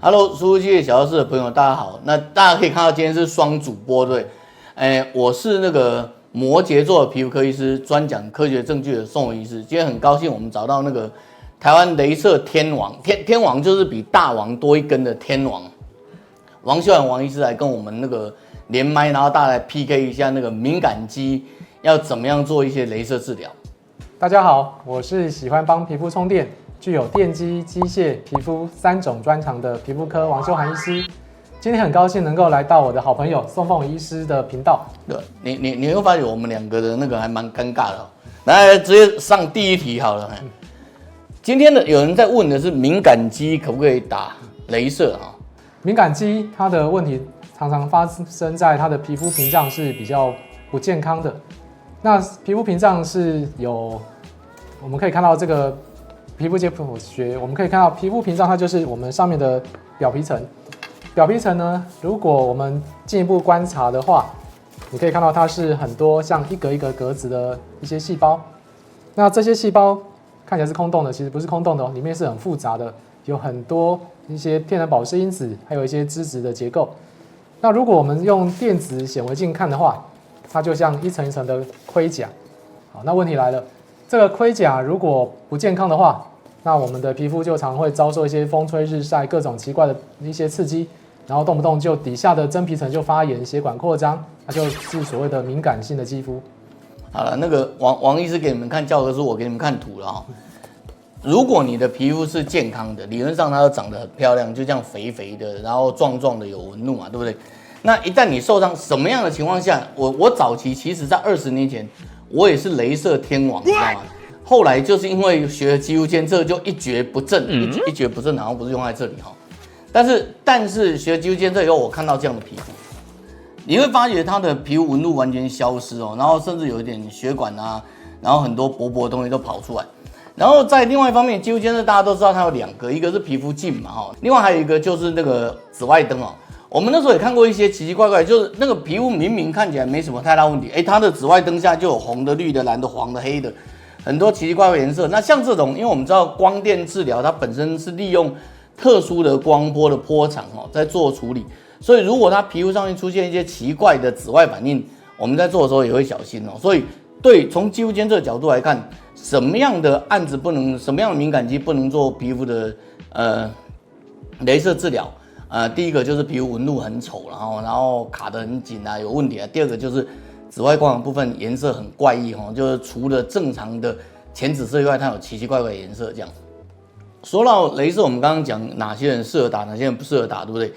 Hello，输入机的小教室的朋友，大家好。那大家可以看到，今天是双主播，对，我是那个摩羯座的皮肤科医师，专讲科学证据的宋伟医师。今天很高兴，我们找到那个台湾雷射天王，天王就是比大王多一根的天王，王秀兰王医师来跟我们那个连麦，然后大家来 PK 一下那个敏感肌要怎么样做一些雷射治疗。大家好，我是喜欢帮皮肤充电，具有电机、机械、皮肤3种专长的皮肤科王秀涵医师。今天很高兴能够来到我的好朋友宋凤医师的频道。对，你会发现我们两个的那个还蛮尴尬的哦。来，直接上第一题好了。今天的有人在问的是敏感肌可不可以打雷射啊？敏感肌它的问题常常发生在它的皮肤屏障是比较不健康的。那皮肤屏障是有，我们可以看到这个皮肤解剖学，我们可以看到皮肤屏障它就是我们上面的表皮层。表皮层呢，如果我们进一步观察的话，你可以看到它是很多像一格一格格子的一些细胞。那这些细胞看起来是空洞的，其实不是空洞的哦，里面是很复杂的，有很多一些天然保湿因子，还有一些脂质的结构。那如果我们用电子显微镜看的话，它就像一层一层的盔甲。好，那问题来了，这个盔甲如果不健康的话，那我们的皮肤就常会遭受一些风吹日晒、各种奇怪的一些刺激，然后动不动就底下的真皮层就发炎、血管扩张，那就是所谓的敏感性的肌肤。好了，那个王医师给你们看教科书，我给你们看图了哈。如果你的皮肤是健康的，理论上它就长得很漂亮，就这样肥肥的，然后壮壮的有纹路嘛，对不对？那一旦你受伤，什么样的情况下，我早期其实在20年前，我也是雷射天王，你知道吗？后来就是因为学了肌肤监测，就一蹶不振，一蹶不振好像不是用在这里哈。但是学了肌肤监测以后，我看到这样的皮肤，你会发觉它的皮肤纹路完全消失哦，然后甚至有一点血管啊，然后很多薄薄的东西都跑出来。然后在另外一方面，肌肤监测大家都知道它有2个，一个是皮肤镜嘛哈，另外还有一个就是那个紫外灯哦。我们那时候也看过一些奇奇怪怪，就是那个皮肤明明看起来没什么太大问题，它的紫外灯下就有红的、绿的、蓝的、黄的、黑的，很多奇奇怪怪的颜色。那像这种，因为我们知道光电治疗它本身是利用特殊的光波的波长在做处理，所以如果它皮肤上面出现一些奇怪的紫外反应，我们在做的时候也会小心哦。所以从肌肤监测角度来看，什么样的案子不能，什么样的敏感肌不能做皮肤的雷射治疗？第一个就是皮肤纹路很丑，然后卡得很紧啊，有问题啊。第二个就是紫外光的部分颜色很怪异就是除了正常的浅紫色以外，它有奇奇怪怪的颜色这样。说到雷射，我们刚刚讲哪些人适合打，哪些人不适合打，对不对？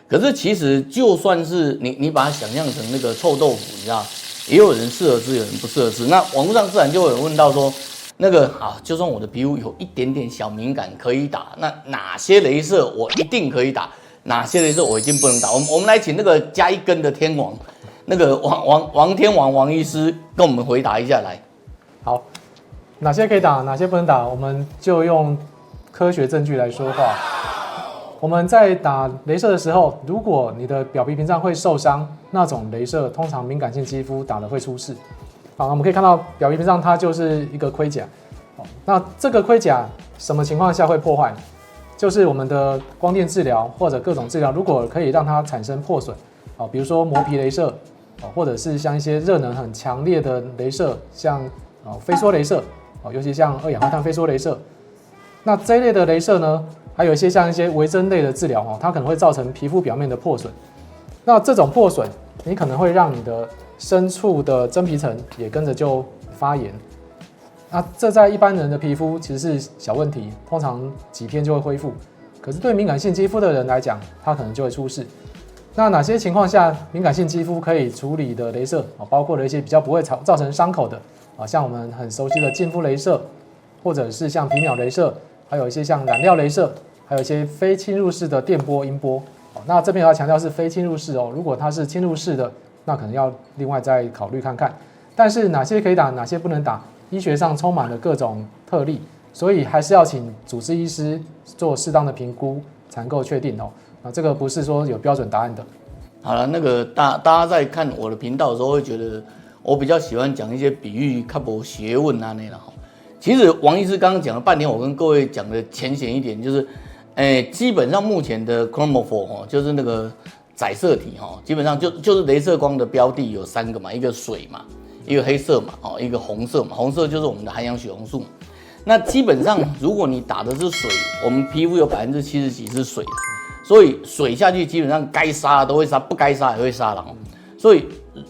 可是其实就算是你把它想象成那个臭豆腐，你知道，也有人适合吃，有人不适合吃。那网络上自然就会有人问到说，那个就算我的皮肤有一点点小敏感可以打，那哪些雷射我一定可以打？哪些雷射我一定不能打？我们来请那个加一根的天王，那个王天王王医师跟我们回答一下来。好，哪些可以打，哪些不能打，我们就用科学证据来说话。我们在打雷射的时候，如果你的表皮屏障会受伤，那种雷射通常敏感性肌肤打了会出事。好，我们可以看到表皮屏障它就是一个盔甲。那这个盔甲什么情况下会破坏？就是我们的光电治疗或者各种治疗，如果可以让它产生破损，比如说磨皮雷射，或者是像一些热能很强烈的雷射，像飞梭雷射，尤其像二氧化碳飞梭雷射。那这一类的雷射呢，还有一些像一些微针类的治疗，它可能会造成皮肤表面的破损。那这种破损，你可能会让你的深处的真皮层也跟着就发炎。那这在一般人的皮肤其实是小问题，通常几天就会恢复。可是对敏感性肌肤的人来讲，它可能就会出事。那哪些情况下敏感性肌肤可以处理的雷射包括了一些比较不会造成伤口的像我们很熟悉的净肤雷射，或者是像皮秒雷射，还有一些像染料雷射，还有一些非侵入式的电波、音波。那这边我要强调是非侵入式如果它是侵入式的，那可能要另外再考虑看看。但是哪些可以打，哪些不能打？医学上充满了各种特例，所以还是要请主治医师做适当的评估才能够确定这个不是说有标准答案的。好了，那个大家在看我的频道的时候，会觉得我比较喜欢讲一些比喻、较无学问那类的其实王医师刚刚讲了半天，我跟各位讲的浅显一点，就是基本上目前的 chromophore 哦，就是那个载色体哈，基本上就是雷射光的标的有3个嘛，一个水嘛，一个黑色嘛，哦，一个红色嘛，红色就是我们的含氧血红素嘛。那基本上如果你打的是水，我们皮肤有70%几是水，所以水下去基本上该杀的都会杀，不该杀也会杀了。所以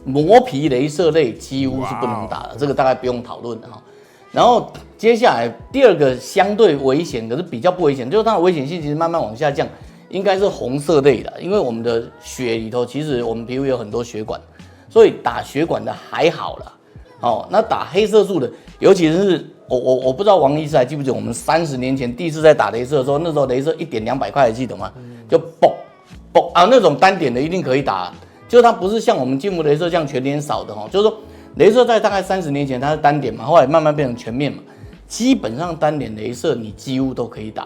磨皮雷射类几乎是不能打的，这个大概不用讨论的哈。然后接下来第2个相对危险，可是比较不危险，就是它的危险性其实慢慢往下降，应该是红色类的，因为我们的血里头其实我们皮肤有很多血管，所以打血管的还好啦。哦，那打黑色素的，尤其是我不知道王医师还记不记得我们30年前第一次在打雷射的时候，那时候雷射1点200块，还记得吗？就嘣嘣啊，那种单点的一定可以打，就它不是像我们筋膜雷射这样全脸扫的哈，就是说。雷射在大概30年前它是单点嘛，后来慢慢变成全面嘛，基本上单点雷射你几乎都可以打。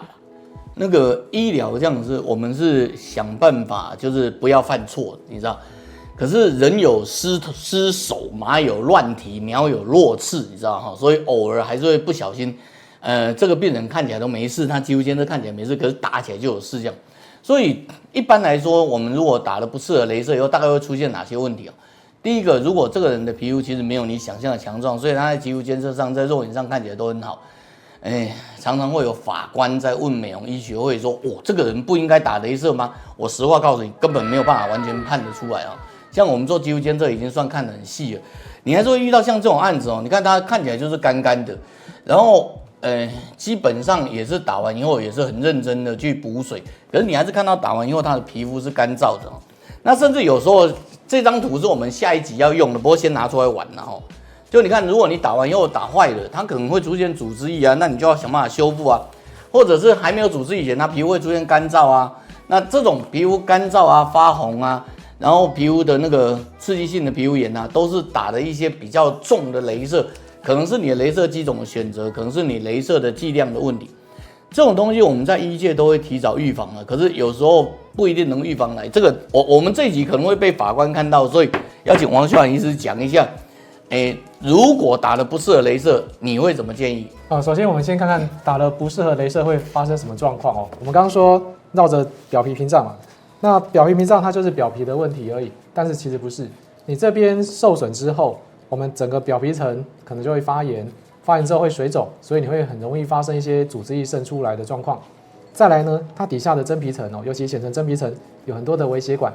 那个医疗这样子，我们是想办法就是不要犯错，你知道。可是人有失手，马有乱蹄，鸟有弱刺，你知道哈，所以偶尔还是会不小心。这个病人看起来都没事，他肌肤监测看起来没事，可是打起来就有事这样。所以一般来说，我们如果打了不适合雷射以后，大概会出现哪些问题啊？第一个，如果这个人的皮肤其实没有你想象的强壮，所以他在肌肤监测上、在肉眼上看起来都很好，常常会有法官在问美容医学会说：“哦，这个人不应该打雷射吗？”我实话告诉你，根本没有办法完全判得出来啊。像我们做肌肤监测已经算看得很细了，你还是会遇到像这种案子哦。你看他看起来就是干干的，然后基本上也是打完以后也是很认真的去补水，可是你还是看到打完以后他的皮肤是干燥的哦。那甚至有时候这张图是我们下一集要用的，不过先拿出来玩了哈。就你看，如果你打完以后打坏了，它可能会出现组织液啊，那你就要想办法修复啊。或者是还没有组织以前，它皮肤会出现干燥啊。那这种皮肤干燥啊、发红啊，然后皮肤的那个刺激性的皮肤炎啊，都是打的一些比较重的雷射，可能是你的雷射机种的选择，可能是你雷射的剂量的问题。这种东西我们在医界都会提早预防了，可是有时候不一定能预防来。这个我们这一集可能会被法官看到，所以要请王秀涵医师讲一下。如果打了不适合雷射，你会怎么建议？首先我们先看看打了不适合雷射会发生什么状况哦。我们刚刚说绕着表皮屏障嘛，那表皮屏障它就是表皮的问题而已，但是其实不是。你这边受损之后，我们整个表皮层可能就会发炎。发炎之后会水肿，所以你会很容易发生一些组织液渗出来的状况。再来呢，它底下的真皮层哦，尤其浅层真皮层有很多的微血管。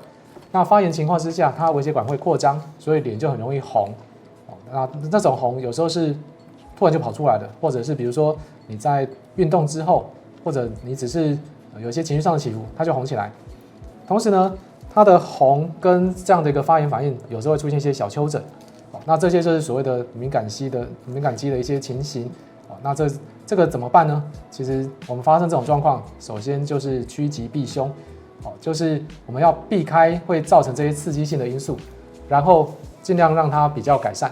那发炎情况之下，它微血管会扩张，所以脸就很容易红。那种红有时候是突然就跑出来的，或者是比如说你在运动之后，或者你只是有一些情绪上的起伏，它就红起来。同时呢，它的红跟这样的一个发炎反应，有时候会出现一些小丘疹。那这些就是所谓的敏感肌的一些情形。那这个怎么办呢？其实我们发生这种状况，首先就是趋吉避凶，就是我们要避开会造成这些刺激性的因素，然后尽量让它比较改善。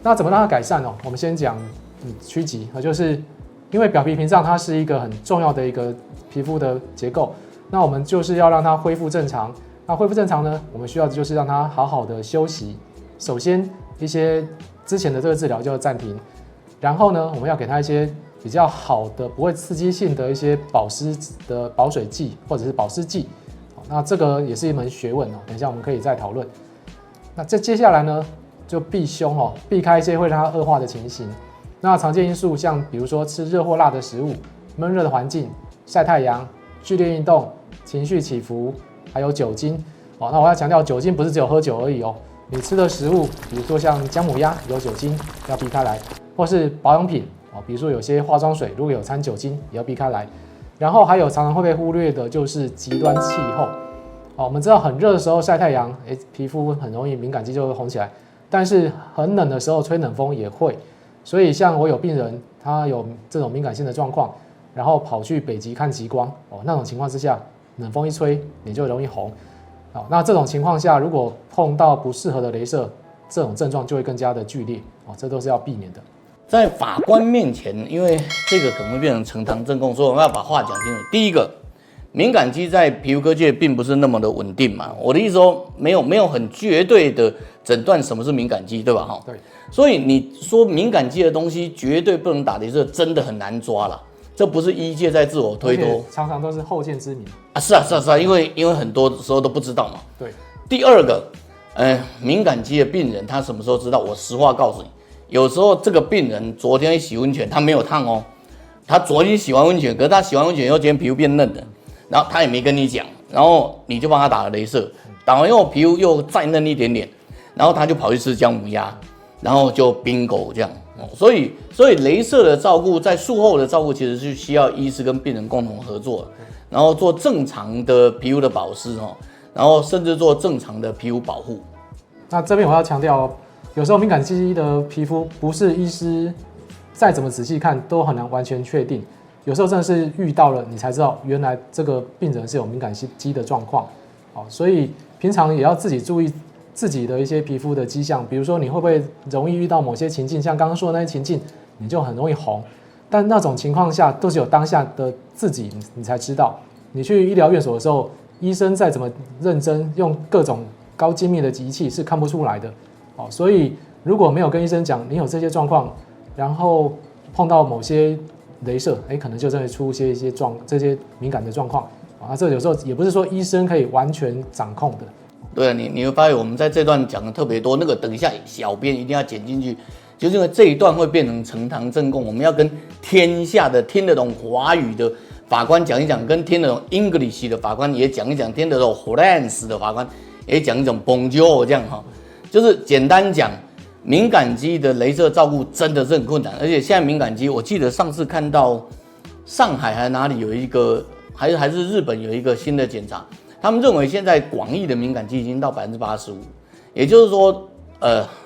那怎么让它改善呢？我们先讲趋吉，就是因为表皮屏障它是一个很重要的一个皮肤的结构，那我们就是要让它恢复正常。那恢复正常呢，我们需要的就是让它好好的休息。首先，一些之前的这个治疗就要暂停，然后呢，我们要给它一些比较好的、不会刺激性的一些保湿的保水剂或者是保湿剂。那这个也是一门学问哦，等一下我们可以再讨论。那接下来呢，就避凶哦，避开一些会让它恶化的情形。那常见因素像比如说吃热或辣的食物、闷热的环境、晒太阳、剧烈运动、情绪起伏，还有酒精。那我要强调，酒精不是只有喝酒而已哦。你吃的食物，比如说像姜母鸭有酒精，要避开来；或是保养品比如说有些化妆水如果有掺酒精，也要避开来。然后还有常常会被忽略的就是极端气候。我们知道很热的时候晒太阳，皮肤很容易敏感肌就会红起来，但是很冷的时候吹冷风也会。所以像我有病人，他有这种敏感性的状况，然后跑去北极看极光，那种情况之下，冷风一吹，脸就容易红。那这种情况下，如果碰到不适合的雷射，这种症状就会更加的剧烈，这都是要避免的。在法官面前，因为这个可能会变成呈堂证供，所以我们要把话讲清楚。第一个，敏感肌在皮肤科界并不是那么的稳定嘛。我的意思说，没有很绝对的诊断什么是敏感肌，对吧？对。所以你说敏感肌的东西绝对不能打雷射，真的很难抓了。这不是医界在自我推脱，常常都是后见之明啊。是啊，因为很多时候都不知道嘛。对。第二个，敏感肌的病人他什么时候知道？我实话告诉你，有时候这个病人昨天洗温泉，他没有烫哦，他昨天洗完温泉，可是他洗完温泉以后，今天皮肤变嫩了，然后他也没跟你讲，然后你就帮他打了雷射，打完以后皮肤又再嫩一点点，然后他就跑去吃姜母鸭，然后就bingo这样。所以雷射的照顾，在术后的照顾，其实是需要医师跟病人共同合作，然后做正常的皮肤的保湿哦，然后甚至做正常的皮肤保护。那这边我要强调哦，有时候敏感肌的皮肤不是医师再怎么仔细看都很难完全确定，有时候真的是遇到了你才知道，原来这个病人是有敏感肌的状况。好，所以平常也要自己注意自己的一些皮肤的迹象，比如说你会不会容易遇到某些情境，像刚刚说的那些情境，你就很容易红。但那种情况下，都是有当下的自己你才知道。你去医疗院所的时候，医生再怎么认真，用各种高精密的仪器是看不出来的。所以如果没有跟医生讲你有这些状况，然后碰到某些雷射，可能就真的出现一些这些敏感的状况。这有时候也不是说医生可以完全掌控的。对啊，你会发现我们在这段讲的特别多，那个等一下小编一定要剪进去，就是因为这一段会变成呈堂证供，我们要跟天下的听得懂华语的法官讲一讲，跟听得懂 English 的法官也讲一讲，听得懂 French 的法官也讲一讲 Bonjour 这样哈，就是简单讲，敏感肌的雷射照顾真的是很困难，而且现在敏感肌，我记得上次看到上海还哪里有一个，还是日本有一个新的检查。他们认为现在广义的敏感肌已经到85%，也就是说，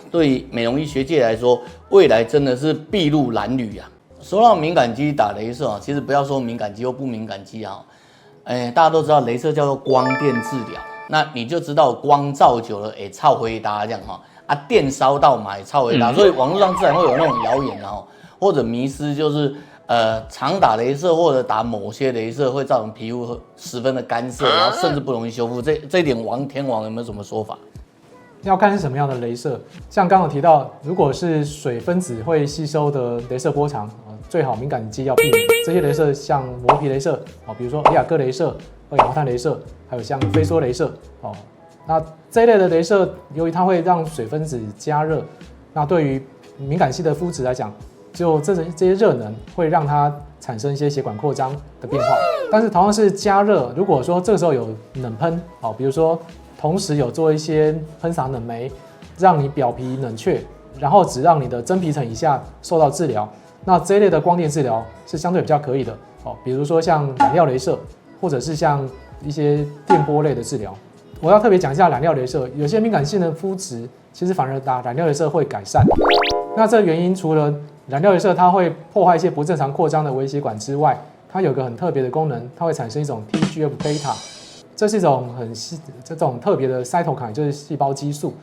对美容医学界来说，未来真的是筚路蓝缕啊。说到敏感肌打雷射啊，其实不要说敏感肌或不敏感肌啊，大家都知道雷射叫做光电治疗，那你就知道光照久了，超回答这样哈，电烧到嘛也超回答，所以网络上自然会有那种谣言啊，或者迷思就是。常打雷射或者打某些雷射会造成皮肤十分的干涩，然后甚至不容易修复。这一点天王有没有什么说法？要看是什么样的雷射，像刚刚提到，如果是水分子会吸收的雷射波长，最好敏感肌要避免。这些雷射像磨皮雷射，比如说李亚哥雷射、二氧化碳雷射，还有像飞梭雷射，那这一类的雷射，由于它会让水分子加热，那对于敏感肌的肤质来讲，就这些热能会让它产生一些血管扩张的变化，但是同样是加热，如果说这个时候有冷喷，比如说同时有做一些喷洒冷媒，让你表皮冷却，然后只让你的真皮层以下受到治疗，那这一类的光电治疗是相对比较可以的，比如说像染料雷射，或者是像一些电波类的治疗。我要特别讲一下染料雷射，有些敏感性的肤质其实反而打染料雷射会改善。那这原因除了染料雷射它会破坏一些不正常扩张的微血管之外，它有个很特别的功能，它会产生一种 TGF-beta， 这是一种这种特别的 cytokine， 就是细胞激素。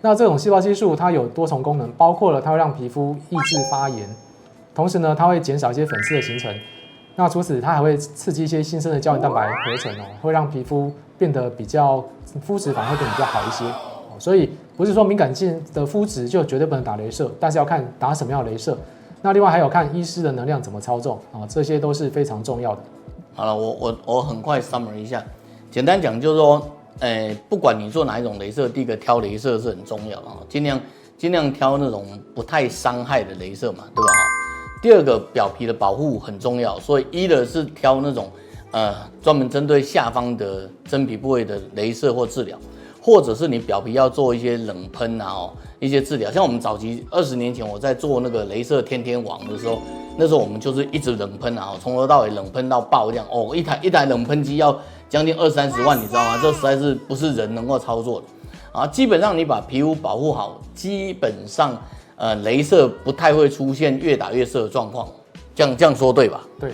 那这种细胞激素它有多重功能，包括了它会让皮肤抑制发炎，同时呢它会减少一些粉刺的形成。那除此它还会刺激一些新生的胶原蛋白合成会让皮肤变得比较肤质反而会变得比较好一些。所以不是说敏感性的肤质就绝对不能打雷射，但是要看打什么样的雷射。那另外还有看医师的能量怎么操纵这些都是非常重要的。好了，我很快 summary 一下，简单讲就是说，不管你做哪一种雷射，第一个挑雷射是很重要的尽量挑那种不太伤害的雷射嘛，对吧？第二个表皮的保护很重要，所以一的是挑那种专门针对下方的真皮部位的雷射或治疗。或者是你表皮要做一些冷喷一些治疗，像我们早期20年前我在做那个雷射天王的时候，那时候我们就是一直冷喷从头到尾冷喷到爆这样一台冷喷机要将近20-30万，你知道吗？这实在是不是人能够操作的基本上你把皮肤保护好，基本上雷射不太会出现越打越色的状况，这样说对吧？对。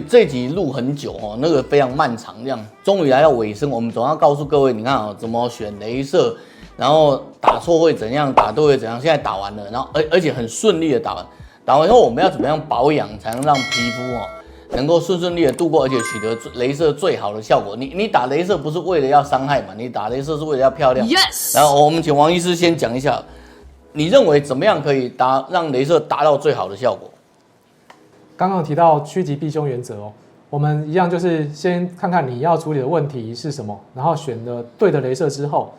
这集录很久那个非常漫长，这样终于来到尾声，我们总要告诉各位，你看怎么选雷射，然后打错会怎样，打对会怎样。现在打完了，然后而且很顺利的打完以后，我们要怎么样保养才能让皮肤能够顺利的度过，而且取得雷射最好的效果？你打雷射不是为了要伤害嘛？你打雷射是为了要漂亮。Yes。然后我们请王医师先讲一下，你认为怎么样可以让雷射达到最好的效果？刚刚提到趋吉避凶原则哦，我们一样就是先看看你要处理的问题是什么，然后选了对的雷射之后，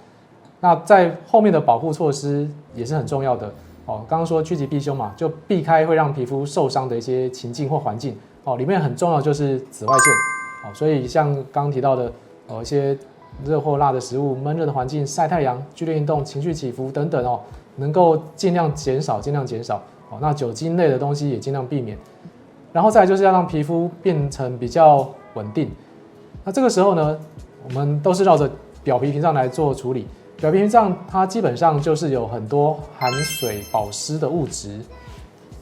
那在后面的保护措施也是很重要的哦。刚刚说趋吉避凶嘛，就避开会让皮肤受伤的一些情境或环境哦，里面很重要就是紫外线哦，所以像刚刚提到的一些热或辣的食物、闷热的环境、晒太阳、剧烈运动、情绪起伏等等哦，能够尽量减少哦。那酒精类的东西也尽量避免。然后再来就是要让皮肤变成比较稳定。那这个时候呢，我们都是绕着表皮屏障来做处理。表皮屏障它基本上就是有很多含水保湿的物质。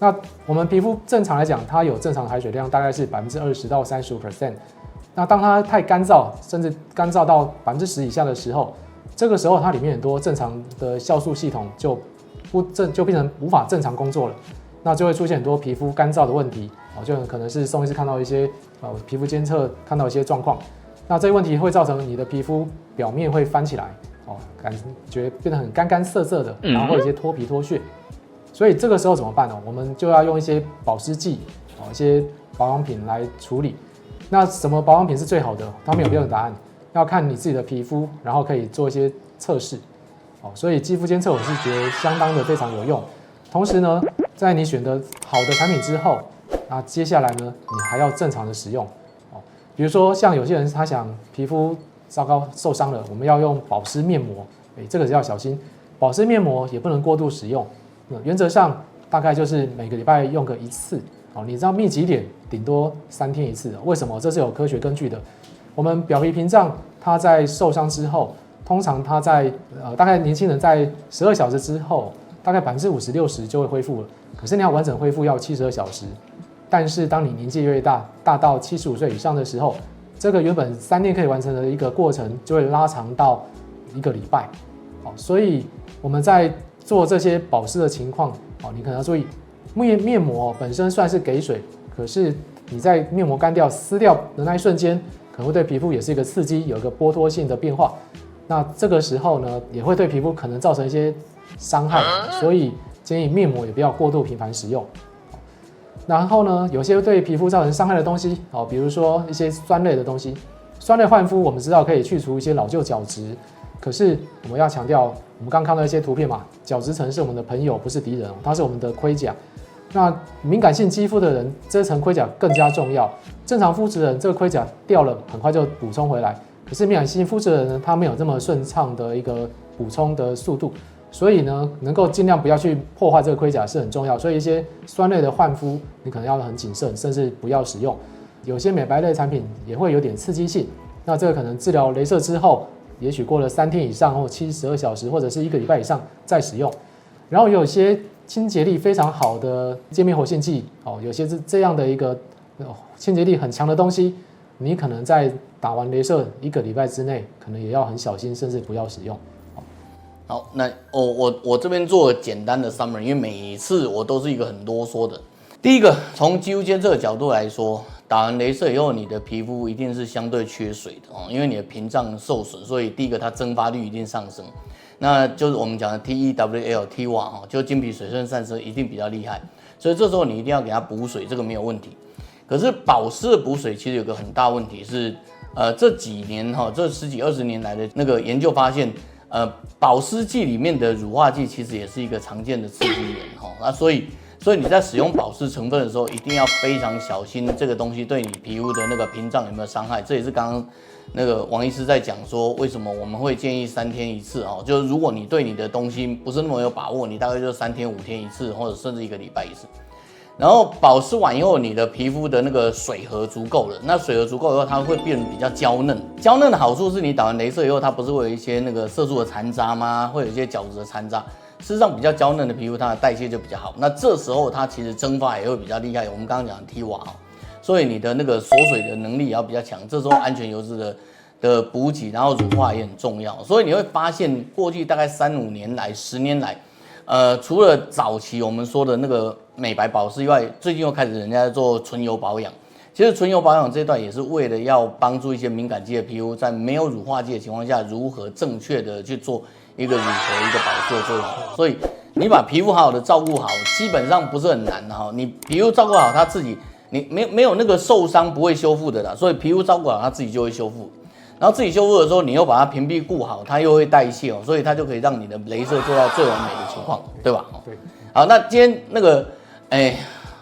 那我们皮肤正常来讲，它有正常的含水量，大概是20%到35%。那当它太干燥，甚至干燥到10%以下的时候，这个时候它里面很多正常的酵素系统就变成无法正常工作了，那就会出现很多皮肤干燥的问题哦，就可能是宋医师看到一些皮肤监测看到一些状况，那这些问题会造成你的皮肤表面会翻起来哦，感觉变得很干涩涩的，然后会有一些脱皮脱屑，所以这个时候怎么办呢？我们就要用一些保湿剂哦，一些保养品来处理。那什么保养品是最好的？它没有标准答案，要看你自己的皮肤，然后可以做一些测试。哦，所以肌肤监测我是觉得相当的非常有用。同时呢，在你选择好的产品之后，那接下来呢，你还要正常的使用。哦，比如说像有些人他想皮肤糟糕受伤了，我们要用保湿面膜，这个要小心。保湿面膜也不能过度使用，原则上大概就是每个礼拜用个1次。哦，你知道密集点顶多3天1次，为什么？这是有科学根据的。我们表皮屏障它在受伤之后，通常它在大概年轻人在12小时之后，大概50%-60%就会恢复了。可是你要完整恢复要72小时。但是当你年纪越大，大到75岁以上的时候，这个原本3天可以完成的一个过程，就会拉长到1个礼拜。好，所以我们在做这些保湿的情况，你可能要注意。面膜本身算是给水，可是你在面膜干掉、撕掉的那一瞬间，可能会对皮肤也是一个刺激，有一个剥脱性的变化。那这个时候呢，也会对皮肤可能造成一些伤害，所以建议面膜也不要过度频繁使用。然后呢，有些对皮肤造成伤害的东西，比如说一些酸类的东西，酸类焕肤我们知道可以去除一些老旧角质，可是我们要强调，我们刚看到一些图片嘛，角质层是我们的朋友，不是敌人，它是我们的盔甲。那敏感性肌肤的人，这层盔甲更加重要。正常肤质的人，这个盔甲掉了，很快就补充回来。可是敏感性肤质的人呢，他没有这么顺畅的一个补充的速度，所以呢，能够尽量不要去破坏这个盔甲是很重要。所以一些酸类的焕肤，你可能要很谨慎，甚至不要使用。有些美白类产品也会有点刺激性，那这个可能治疗雷射之后，也许过了3天以上或72小时，或者是1个礼拜以上再使用。然后有些清洁力非常好的界面活性剂，有些是这样的一个清洁力很强的东西，你可能在打完雷射1个礼拜之内，可能也要很小心，甚至不要使用。好，那我这边做简单的 summary， 因为每一次我都是一个很啰嗦的。第一个，从肌肤监测的角度来说，打完雷射以后，你的皮肤一定是相对缺水的因为你的屏障受损，所以第一个它蒸发率一定上升。那就是我们讲的 TEWL T1 就经皮水分散失一定比较厉害，所以这时候你一定要给它补水，这个没有问题。可是保湿的补水其实有个很大问题是，这几年这10几20年来的那个研究发现，保湿剂里面的乳化剂其实也是一个常见的刺激源那所以你在使用保湿成分的时候，一定要非常小心这个东西对你皮肤的那个屏障有没有伤害。这也是刚刚那个王医师在讲说，为什么我们会建议3天1次就是如果你对你的东西不是那么有把握，你大概就3天5天1次，或者甚至1个礼拜1次。然后保湿完以后，你的皮肤的那个水合足够了，那水合足够以后，它会变得比较娇嫩。娇嫩的好处是你打完雷射以后，它不是会有一些那个色素的残渣吗？会有一些角质的残渣。事实上，比较娇嫩的皮肤，它的代谢就比较好。那这时候它其实蒸发也会比较厉害。我们刚刚讲的 T 瓦所以你的那个锁水的能力也要比较强。这时候安全油脂的补给，然后乳化也很重要。所以你会发现，过去大概3、5年来、10年来，除了早期我们说的那个美白保湿以外，最近又开始人家在做纯油保养。其实纯油保养这一段也是为了要帮助一些敏感肌的皮肤，在没有乳化剂的情况下，如何正确的去做一个乳和一个保湿的作用。所以你把皮肤好好的照顾好，基本上不是很难你皮肤照顾好它自己，你没有那个受伤不会修复的啦，所以皮肤照顾好它自己就会修复。然后自己修复的时候，你又把它屏蔽顾好，它又会代谢哦，所以它就可以让你的雷射做到最完美的情况，对吧？对。好，那今天那个，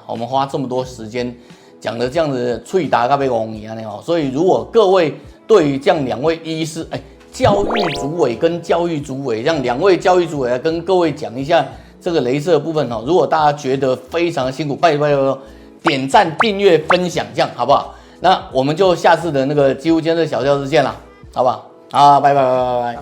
我们花这么多时间讲的这样子脆达咖啡公一样的哦，所以如果各位对于这样2位医师，教育主委跟教育主委，让2位教育主委来跟各位讲一下这个雷射的部分哦。如果大家觉得非常的辛苦，拜托点赞、订阅、分享，这样好不好？那我们就下次的那个几乎监测小教室见啦，好不好？好，拜拜。